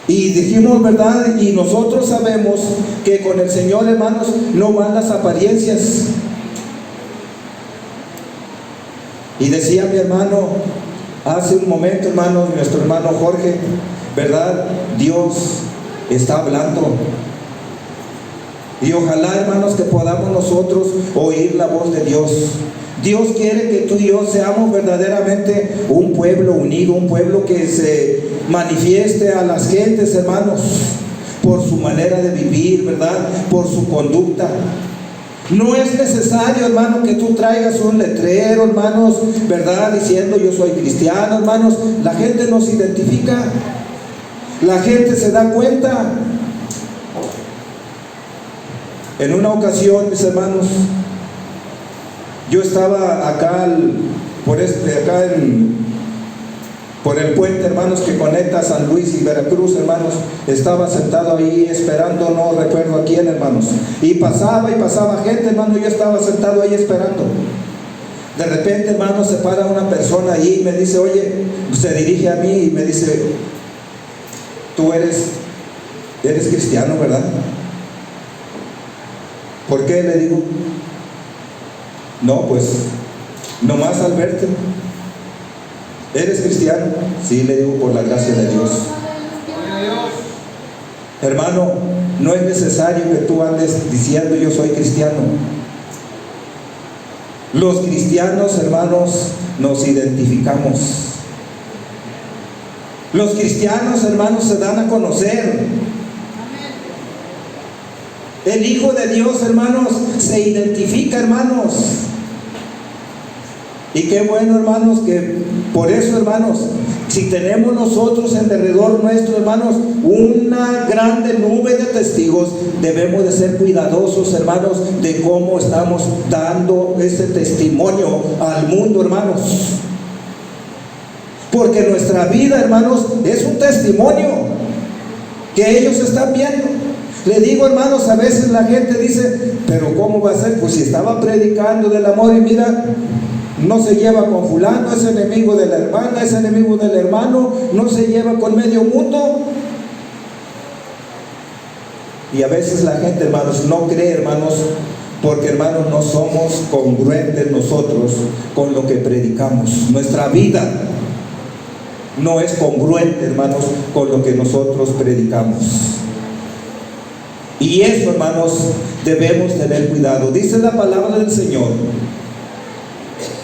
Y dijimos, ¿verdad? Y nosotros sabemos que con el Señor, hermanos, no van las apariencias. Y decía mi hermano hace un momento, hermano, nuestro hermano Jorge, ¿verdad? Dios está hablando. Y ojalá, hermanos, que podamos nosotros oír la voz de Dios. Dios quiere que tú y yo seamos verdaderamente un pueblo unido, un pueblo que se manifieste a las gentes, hermanos, por su manera de vivir, ¿verdad?, por su conducta. No es necesario, hermano, que tú traigas un letrero, hermanos, ¿verdad?, diciendo yo soy cristiano, hermanos. La gente nos identifica, la gente se da cuenta. En una ocasión, mis hermanos, yo estaba acá por el puente, hermanos, que conecta San Luis y Veracruz, hermanos. Estaba sentado ahí esperando, no recuerdo a quién, hermanos. Y pasaba gente, hermano. Yo estaba sentado ahí esperando. De repente, hermano, se para una persona ahí y me dice, oye, se dirige a mí y me dice, tú eres cristiano, ¿verdad? ¿Por qué? Le digo. No, pues, nomás al verte. ¿Eres cristiano? Sí, le digo, por la gracia de Dios. Hermano, no es necesario que tú andes diciendo yo soy cristiano. Los cristianos, hermanos, nos identificamos. Los cristianos, hermanos, se dan a conocer. El Hijo de Dios, hermanos, se identifica, hermanos. Y qué bueno, hermanos, que por eso, hermanos, si tenemos nosotros en derredor nuestro, hermanos, una grande nube de testigos, debemos de ser cuidadosos, hermanos, de cómo estamos dando ese testimonio al mundo, hermanos. Porque nuestra vida, hermanos, es un testimonio que ellos están viendo. Le digo, hermanos, a veces la gente dice, pero ¿cómo va a ser? Pues si estaba predicando del amor y mira, no se lleva con fulano, es enemigo de la hermana, es enemigo del hermano, no se lleva con medio mundo. Y a veces la gente, hermanos, no cree, hermanos, porque, hermanos, no somos congruentes nosotros con lo que predicamos. Nuestra vida no es congruente, hermanos, con lo que nosotros predicamos. Y eso, hermanos, debemos tener cuidado. Dice la palabra del Señor.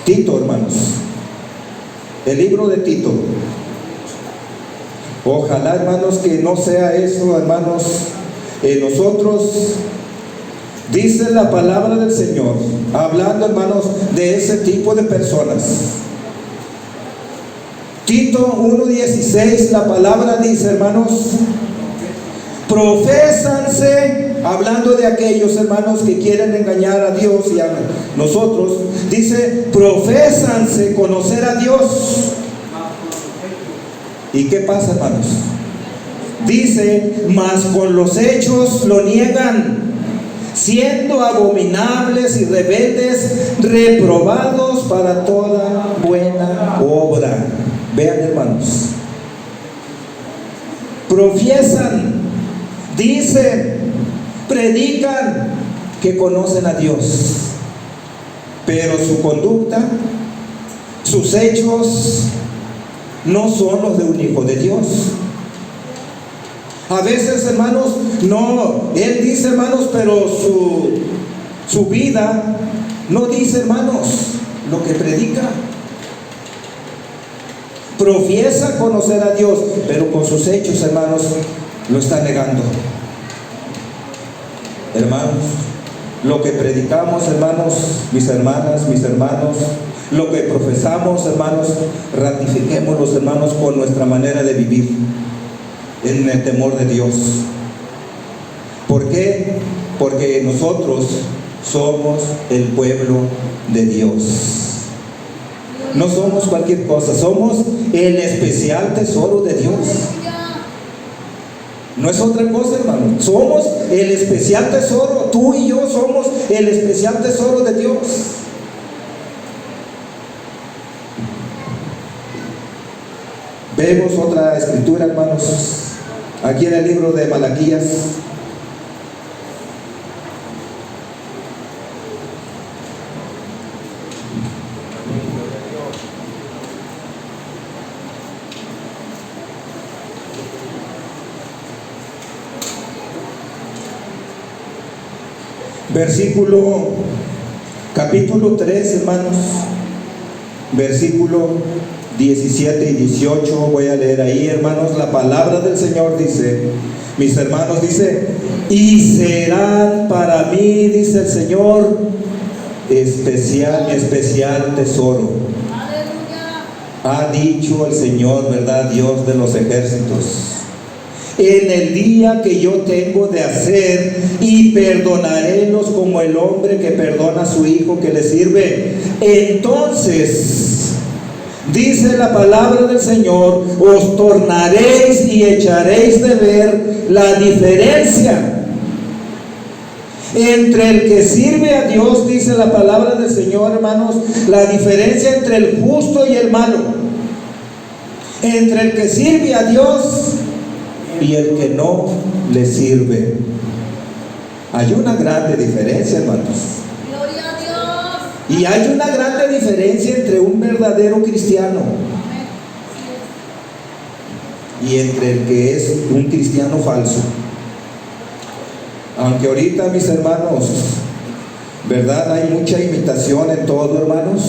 Tito, hermanos, el libro de Tito. Ojalá, hermanos, que no sea eso, hermanos, en nosotros. Dice la palabra del Señor, hablando, hermanos, de ese tipo de personas. Tito 1:16, la palabra dice, hermanos, profésanse, hablando de aquellos, hermanos, que quieren engañar a Dios y a nosotros. Dice, profésanse conocer a Dios. ¿Y qué pasa, hermanos? Dice, mas con los hechos lo niegan, siendo abominables y rebeldes, reprobados para toda buena obra. Vean, hermanos, profiesan, dicen, predican que conocen a Dios, pero su conducta, sus hechos no son los de un hijo de Dios. A veces, hermanos, no, él dice, hermanos, pero su vida no dice, hermanos, lo que predica. Profiesa conocer a Dios, pero con sus hechos, hermanos, lo está negando. Hermanos, lo que predicamos, hermanos, mis hermanas, mis hermanos, lo que profesamos, hermanos, ratifiquémoslos, hermanos, con nuestra manera de vivir en el temor de Dios. ¿Por qué? Porque nosotros somos el pueblo de Dios. No somos cualquier cosa, somos el especial tesoro de Dios. No es otra cosa, hermano. Somos el especial tesoro. Tú y yo somos el especial tesoro de Dios. Vemos otra escritura, hermanos, aquí en el libro de Malaquías. Capítulo 3, hermanos, versículo 17 y 18, voy a leer ahí, hermanos. La palabra del Señor dice, mis hermanos, dice, y serán para mí, dice el Señor, especial tesoro. Ha dicho el Señor, ¿verdad? Dios de los ejércitos. En el día que yo tengo de hacer, y perdonarélos como el hombre que perdona a su hijo que le sirve. Entonces, dice la palabra del Señor, os tornaréis y echaréis de ver la diferencia entre el que sirve a Dios, dice la palabra del Señor, hermanos, la diferencia entre el justo y el malo, entre el que sirve a Dios y el que no le sirve. Hay una grande diferencia, hermanos. Gloria a Dios. Y hay una grande diferencia entre un verdadero cristiano y entre el que es un cristiano falso. Aunque ahorita, mis hermanos, ¿verdad? Hay mucha imitación en todo, hermanos.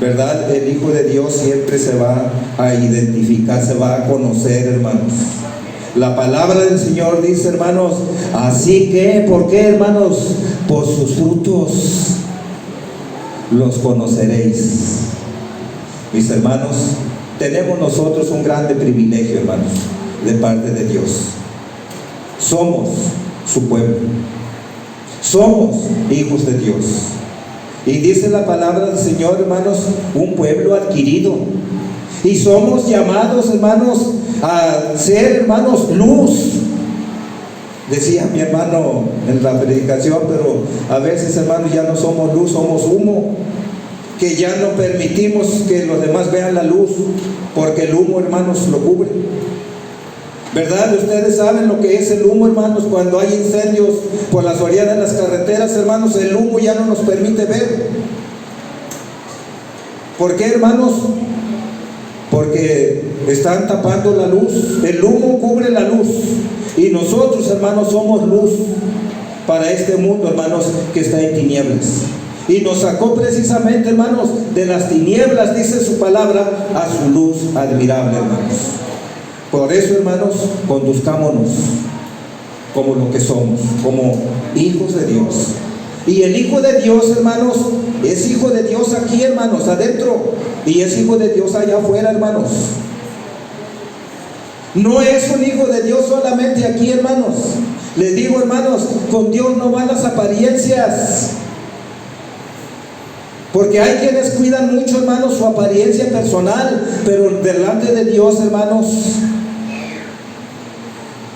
¿Verdad? El Hijo de Dios siempre se va a identificar, se va a conocer, hermanos. La palabra del Señor dice, hermanos, así que, ¿por qué, hermanos? Por sus frutos los conoceréis. Mis hermanos, tenemos nosotros un grande privilegio, hermanos, de parte de Dios. Somos su pueblo. Somos hijos de Dios. Y dice la palabra del Señor, hermanos, un pueblo adquirido. Y somos llamados, hermanos, a ser, hermanos, luz Decía mi hermano en la predicación, pero a veces, hermanos, ya no somos luz, somos humo, que ya no permitimos que los demás vean la luz, porque el humo, hermanos, lo cubre. ¿Verdad? Ustedes saben lo que es el humo, hermanos, cuando hay incendios por las orillas de las carreteras, hermanos, el humo ya no nos permite ver. ¿Por qué, hermanos? Porque están tapando la luz. El humo cubre la luz. Y nosotros, hermanos, somos luz para este mundo, hermanos, que está en tinieblas. Y nos sacó precisamente, hermanos, de las tinieblas, dice su palabra, a su luz admirable, hermanos. Por eso, hermanos, conduzcámonos como lo que somos, como hijos de Dios. Y el Hijo de Dios, hermanos, es Hijo de Dios aquí, hermanos, adentro, y es Hijo de Dios allá afuera, hermanos. No es un Hijo de Dios solamente aquí, hermanos. Les digo, hermanos, con Dios no van las apariencias. Porque hay quienes cuidan mucho, hermanos, su apariencia personal, pero delante de Dios, hermanos,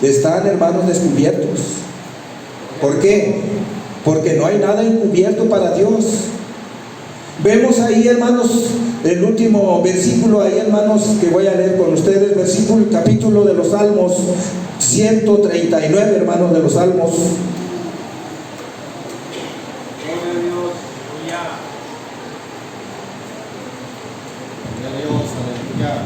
están, hermanos, descubiertos. ¿Por qué? Porque no hay nada encubierto para Dios. Vemos ahí, hermanos, el último versículo ahí, hermanos, que voy a leer con ustedes, versículo, capítulo de los Salmos 139, hermanos, de los Salmos. Gloria a Dios. Gloria a Dios. Aleluya.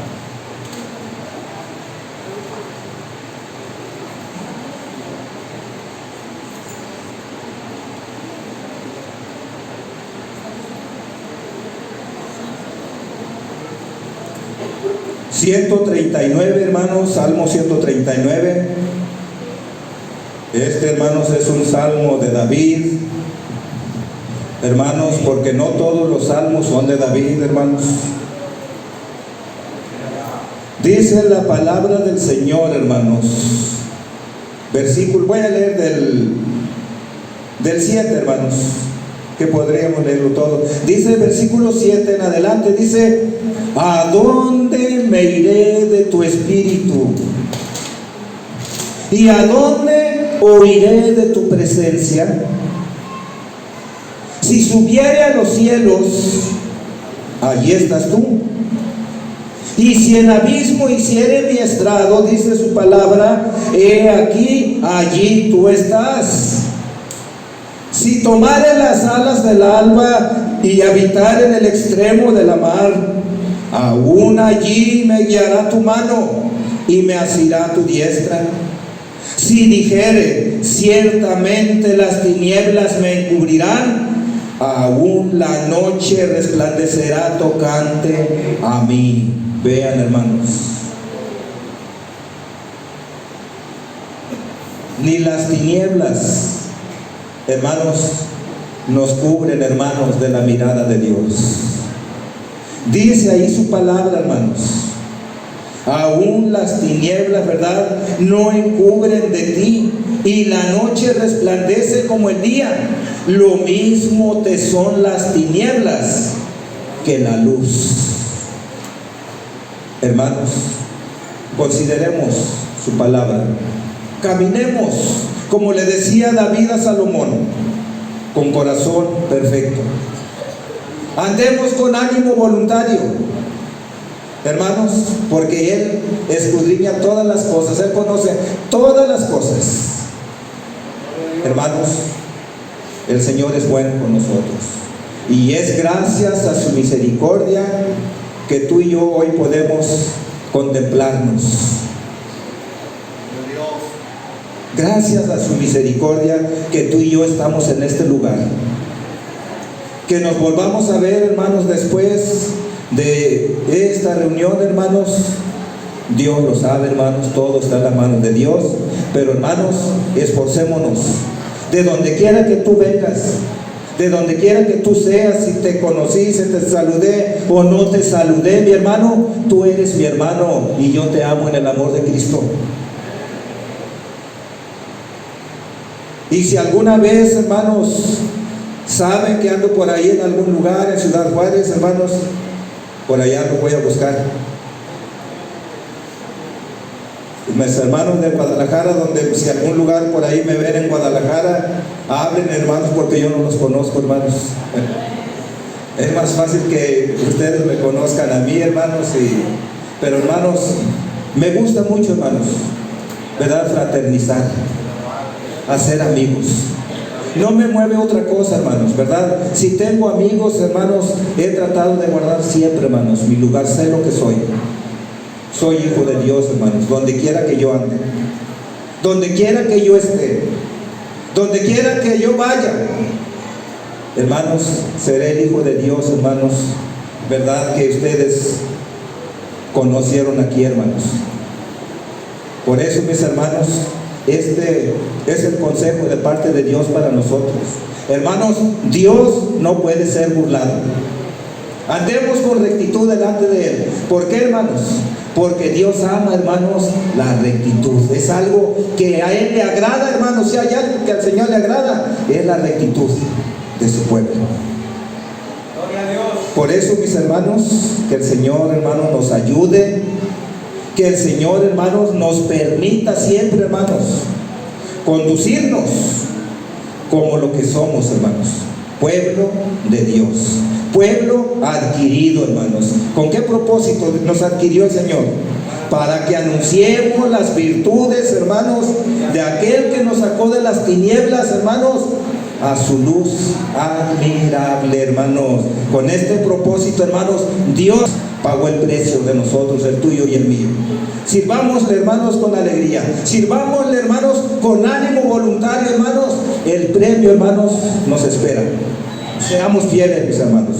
139, hermanos, Salmo 139. Este, hermanos, es un salmo de David, hermanos, porque no todos los salmos son de David, hermanos. Dice la palabra del Señor, hermanos. Versículo, voy a leer del 7, hermanos, que podríamos leerlo todo. Dice el versículo 7 en adelante, dice: ¿a dónde me iré de tu espíritu? ¿Y a dónde oiré de tu presencia? Si subiere a los cielos, allí estás tú. Y si en abismo hiciere mi estrado, dice su palabra, he aquí, allí tú estás. Si tomare las alas del alba y habitar en el extremo de la mar, aún allí me guiará tu mano y me asirá tu diestra. Si dijere, ciertamente las tinieblas me encubrirán, aún la noche resplandecerá tocante a mí. Vean, hermanos, ni las tinieblas, hermanos, nos cubren, hermanos, de la mirada de Dios. Dice ahí su palabra, hermanos, aún las tinieblas, ¿verdad?, no encubren de ti, y la noche resplandece como el día. Lo mismo te son las tinieblas que la luz. Hermanos, consideremos su palabra. Caminemos, como le decía David a Salomón, con corazón perfecto. Andemos con ánimo voluntario, hermanos, porque Él escudriña todas las cosas, Él conoce todas las cosas. Hermanos, el Señor es bueno con nosotros, y es gracias a su misericordia que tú y yo hoy podemos contemplarnos. Gracias a su misericordia que tú y yo estamos en este lugar. Que nos volvamos a ver, hermanos, después de esta reunión, hermanos. Dios lo sabe, hermanos, todo está en las manos de Dios. Pero, hermanos, esforcémonos. De donde quiera que tú vengas, de donde quiera que tú seas, si te conocí, si te saludé o no te saludé, mi hermano, tú eres mi hermano y yo te amo en el amor de Cristo. Y si alguna vez, hermanos, saben que ando por ahí en algún lugar, en Ciudad Juárez, hermanos, por allá lo voy a buscar. Mis hermanos de Guadalajara, donde si algún lugar por ahí me ven en Guadalajara, hablen, hermanos, porque yo no los conozco, hermanos. Es más fácil que ustedes me conozcan a mí, hermanos, pero hermanos, me gusta mucho, hermanos, ¿verdad? Fraternizar, hacer amigos. No me mueve otra cosa, hermanos, ¿verdad? Si tengo amigos, hermanos, he tratado de guardar siempre, hermanos, mi lugar, sé lo que soy. Soy hijo de Dios, hermanos, donde quiera que yo ande, donde quiera que yo esté, donde quiera que yo vaya, hermanos, seré el hijo de Dios, hermanos, ¿verdad? Que ustedes conocieron aquí, hermanos. Por eso, mis hermanos, este es el consejo de parte de Dios para nosotros. Hermanos, Dios no puede ser burlado. Andemos con rectitud delante de Él. ¿Por qué, hermanos? Porque Dios ama, hermanos, la rectitud. Es algo que a Él le agrada, hermanos. Si hay algo que al Señor le agrada, es la rectitud de su pueblo. Gloria a Dios. Por eso, mis hermanos, que el Señor, hermanos, nos ayude. Que el Señor, hermanos, nos permita siempre, hermanos, conducirnos como lo que somos, hermanos. Pueblo de Dios. Pueblo adquirido, hermanos. ¿Con qué propósito nos adquirió el Señor? Para que anunciemos las virtudes, hermanos, de aquel que nos sacó de las tinieblas, hermanos, a su luz admirable, hermanos. Con este propósito, hermanos, Dios pagó el precio de nosotros, el tuyo y el mío. Sirvámosle, hermanos, con alegría. Sirvámosle, hermanos, con ánimo voluntario, hermanos. El premio, hermanos, nos espera. Seamos fieles, mis hermanos.